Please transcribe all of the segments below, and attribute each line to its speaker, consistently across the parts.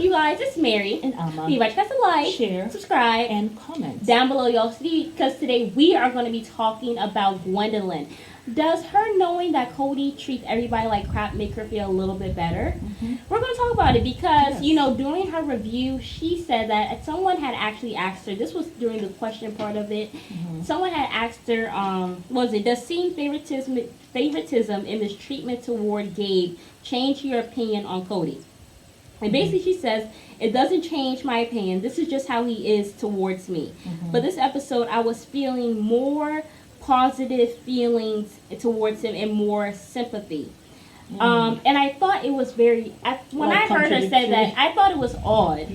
Speaker 1: you guys? It's Mary.
Speaker 2: And Alma.
Speaker 1: Leave guys a like,
Speaker 2: share,
Speaker 1: subscribe,
Speaker 2: and comment
Speaker 1: down below, y'all. See, because today we are going to be talking about Gwendolyn. Does her knowing that Kody treats everybody like crap make her feel a little bit better? We're going to talk about it because, during her review, she said that someone had actually asked her, this was during the question part of it, someone had asked her, does seeing favoritism in this treatment toward Gabe change your opinion on Kody? And basically she says, it doesn't change my opinion. This is just how he is towards me. But this episode, I was feeling more positive feelings towards him and more sympathy. And I thought it was when I heard her say that, I thought it was odd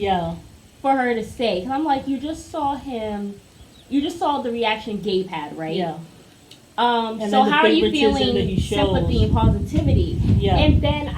Speaker 1: for her to say. Because I'm like, you just saw the reaction Gabe had, right?
Speaker 2: Yeah.
Speaker 1: So how are you feeling sympathy and positivity? Yeah. And then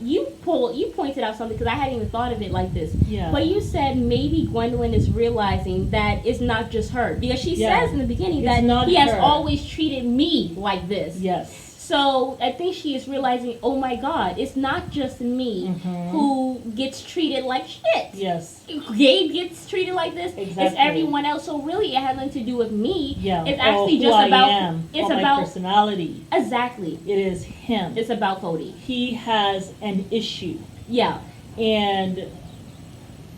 Speaker 1: you pointed out something because I hadn't even thought of it like this. Yeah. But you said maybe Gwendolyn is realizing that it's not just her because she says in the beginning that he has always treated me like this. Yes. So I think she is realizing, oh my God, it's not just me who gets treated like shit. Yes. Gabe gets treated like this. Exactly. It's everyone else. So really, it has nothing to do with me. Yeah. It's actually just about
Speaker 2: my personality.
Speaker 1: Exactly.
Speaker 2: It is him.
Speaker 1: It's about Kody.
Speaker 2: He has an issue.
Speaker 1: Yeah.
Speaker 2: And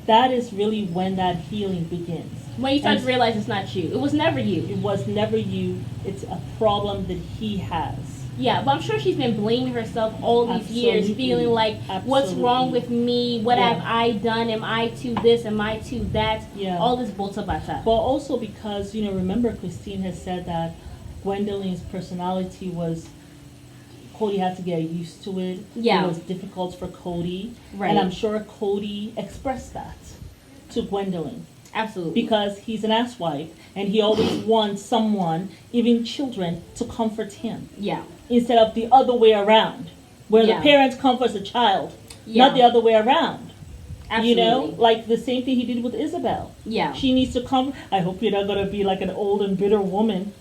Speaker 2: that is really when that healing begins.
Speaker 1: When you start to realize it's not you. It was never you.
Speaker 2: It was never you. It's a problem that he has.
Speaker 1: Yeah, but I'm sure she's been blaming herself all these years, feeling like, what's wrong with me? What have I done? Am I to this? Am I to that? Yeah. All this bullshit about that.
Speaker 2: But also because, remember Christine has said that Gwendolyn's personality was, Kody had to get used to it. Yeah. It was difficult for Kody. Right. And I'm sure Kody expressed that to Gwendolyn.
Speaker 1: Absolutely.
Speaker 2: Because he's an asswipe, and he always wants someone, even children, to comfort him. Yeah. Instead of the other way around, where the parents comfort the child, not the other way around. Absolutely. Like the same thing he did with Isabel. Yeah. She needs to comfort. I hope you're not going to be like an old and bitter woman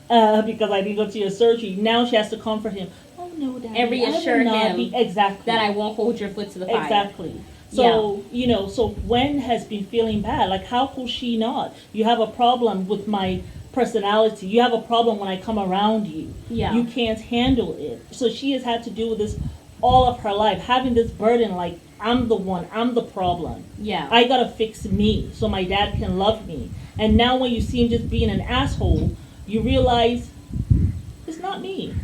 Speaker 2: because I didn't go to your surgery. Now she has to comfort him. Oh, no, Daddy.
Speaker 1: And reassure him
Speaker 2: exactly.
Speaker 1: that I won't hold your foot to the fire.
Speaker 2: Exactly. So, so Gwen has been feeling bad. Like, how could she not? You have a problem with my personality. You have a problem when I come around you. Yeah. You can't handle it. So she has had to deal with this all of her life, having this burden like, I'm the one, I'm the problem. Yeah. I gotta fix me so my dad can love me. And now when you see him just being an asshole, you realize it's not me.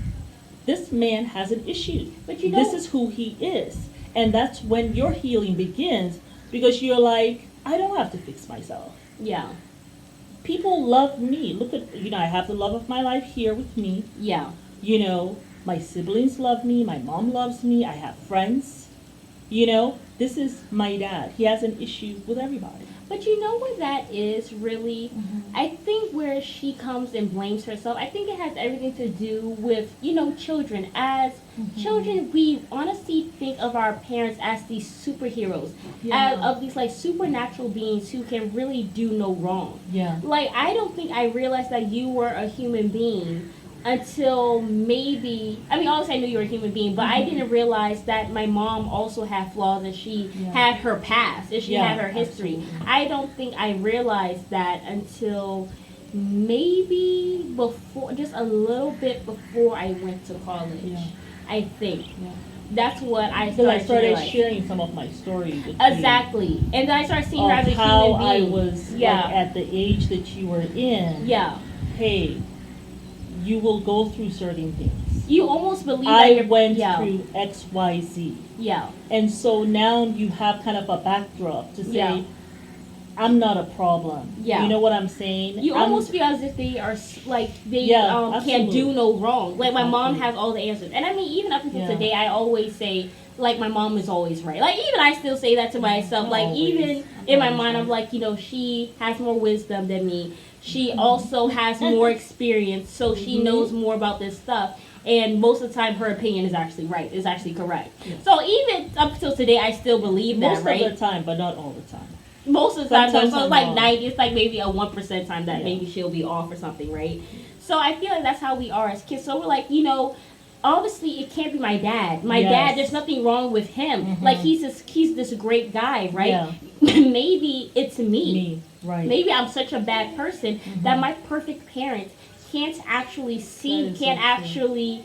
Speaker 2: This man has an issue. But this is who he is. And that's when your healing begins because you're like, I don't have to fix myself. Yeah. People love me. Look at, I have the love of my life here with me. Yeah. My siblings love me. My mom loves me. I have friends. This is my dad. He has an issue with everybody.
Speaker 1: But you know what that is really? I think where she comes and blames herself, I think it has everything to do with, children. As children, we honestly think of our parents as these superheroes, as of these like supernatural beings who can really do no wrong. Yeah. Like, I don't think I realized that you were a human being until maybe, obviously I knew you were a human being, but I didn't realize that my mom also had flaws and she had her past and she had her history. Absolutely. I don't think I realized that until maybe just a little bit before I went to college. Yeah. I think. Yeah. That's what I started
Speaker 2: sharing some of my stories.
Speaker 1: Exactly. And then I started seeing her as a human being.
Speaker 2: How I was at the age that you were in. Yeah. Hey, you will go through certain things.
Speaker 1: You almost believe
Speaker 2: I went through X, Y, Z. Yeah. And so now you have kind of a backdrop to say, I'm not a problem. Yeah. You know what I'm saying?
Speaker 1: You almost feel as if they are like can't do no wrong. Like my mom has all the answers. And even up until today, I always say, like, my mom is always right. Like, even I still say that to myself. Like, even in my mind, I'm like, she has more wisdom than me. She also has more experience, so she knows more about this stuff. And most of the time, her opinion is actually right, is actually correct. Yeah. So even up till today, I still believe that, right?
Speaker 2: Most of the time, but not all the time.
Speaker 1: Most of the time, so it's like 90, it's like maybe a 1% time that maybe she'll be off or something, right? So I feel like that's how we are as kids. So we're like, obviously it can't be my dad. My
Speaker 2: Yes.
Speaker 1: dad, there's nothing wrong with him.
Speaker 2: Mhm.
Speaker 1: Like he's this great guy, right?
Speaker 2: Yeah.
Speaker 1: Maybe it's me.
Speaker 2: Me, right.
Speaker 1: Maybe I'm such a bad person
Speaker 2: Mhm.
Speaker 1: that my perfect parents can't actually see,
Speaker 2: That is
Speaker 1: can't
Speaker 2: so true.
Speaker 1: actually,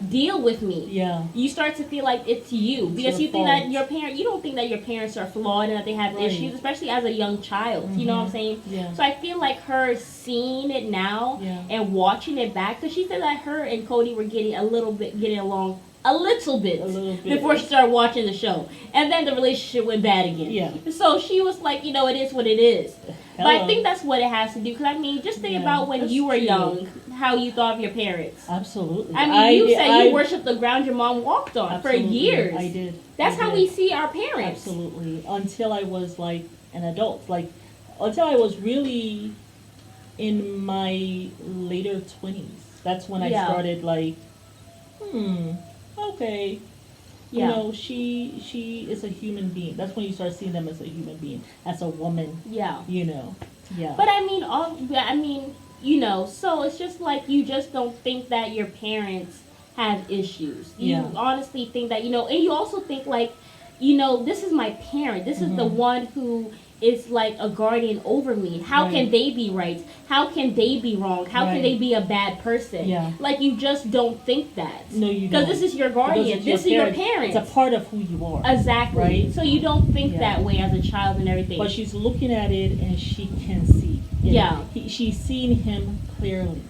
Speaker 1: deal with me.
Speaker 2: Yeah.
Speaker 1: You start to feel like it's you because
Speaker 2: your
Speaker 1: you think
Speaker 2: fault.
Speaker 1: that you don't think that your parents are flawed and that they have
Speaker 2: Right.
Speaker 1: issues, especially as a young child. You know what I'm saying?
Speaker 2: Yeah.
Speaker 1: So I feel like her seeing it now
Speaker 2: Yeah.
Speaker 1: and watching it back, because she said that her and Kody were getting along a little bit before she started watching the show, and then the relationship went bad again.
Speaker 2: Yeah.
Speaker 1: So she was like, it is what it is. But I
Speaker 2: Hello.
Speaker 1: think that's what it has to do. Because I mean, just think
Speaker 2: Yeah,
Speaker 1: about when
Speaker 2: that's
Speaker 1: you were
Speaker 2: true.
Speaker 1: young, how you thought of your parents.
Speaker 2: Absolutely.
Speaker 1: I mean, you said you worshipped the ground your mom walked on for
Speaker 2: Absolutely.
Speaker 1: years.
Speaker 2: I did.
Speaker 1: That's
Speaker 2: I
Speaker 1: how
Speaker 2: did.
Speaker 1: we see our parents.
Speaker 2: Absolutely. Until I was like an adult. Like, until I was really in my later 20s. That's when I started like, okay.
Speaker 1: Yeah.
Speaker 2: You know, she is a human being. That's when you start seeing them as a human being, as a woman.
Speaker 1: Yeah.
Speaker 2: Yeah.
Speaker 1: But so it's just like you just don't think that your parents have issues. You honestly think that, and you also think like, this is my parent. This is the one who is like a guardian over me. How can they be right? How can they be wrong? How can they be a bad person?
Speaker 2: Yeah.
Speaker 1: Like you just don't think that.
Speaker 2: No, you don't.
Speaker 1: Because this is your guardian. This is your parents.
Speaker 2: It's a part of who you are.
Speaker 1: Exactly.
Speaker 2: Right?
Speaker 1: So you don't think that way as a child and everything.
Speaker 2: But she's looking at it and she can see. She's seeing him clearly.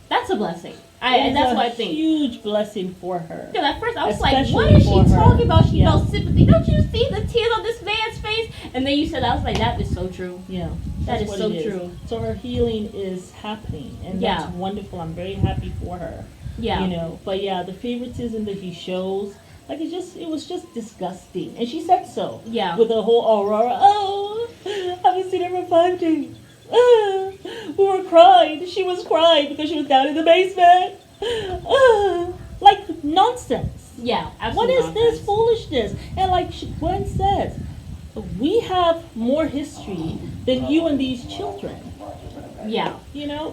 Speaker 1: That's a blessing. That's what I think.
Speaker 2: Huge blessing for her.
Speaker 1: Because at first I was like,
Speaker 2: Especially
Speaker 1: what is she
Speaker 2: for her.
Speaker 1: talking about? She
Speaker 2: Yeah.
Speaker 1: felt sympathy. Don't you see the tears on this man's face? And then you said, I was like, that is so true.
Speaker 2: Yeah.
Speaker 1: That
Speaker 2: That's
Speaker 1: is
Speaker 2: what
Speaker 1: so
Speaker 2: it is.
Speaker 1: true.
Speaker 2: So her healing is happening. And that's wonderful. I'm very happy for her.
Speaker 1: Yeah.
Speaker 2: But yeah, the favoritism that he shows, like it was just disgusting. And she said so.
Speaker 1: Yeah.
Speaker 2: With the whole Aurora, I haven't seen her for 5 days. We were crying. She was crying because she was down in the basement. Like nonsense.
Speaker 1: Yeah,
Speaker 2: What
Speaker 1: absolutely.
Speaker 2: is this foolishness? And like Gwen says, we have more history than you and these children.
Speaker 1: Yeah.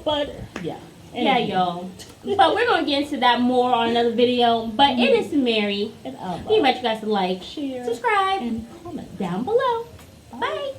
Speaker 2: But yeah.
Speaker 1: Yeah, y'all. But we're going to get into that more on another video. But it is Mary.
Speaker 2: And
Speaker 1: We invite you guys to like,
Speaker 2: share,
Speaker 1: subscribe,
Speaker 2: and comment
Speaker 1: down below. Bye.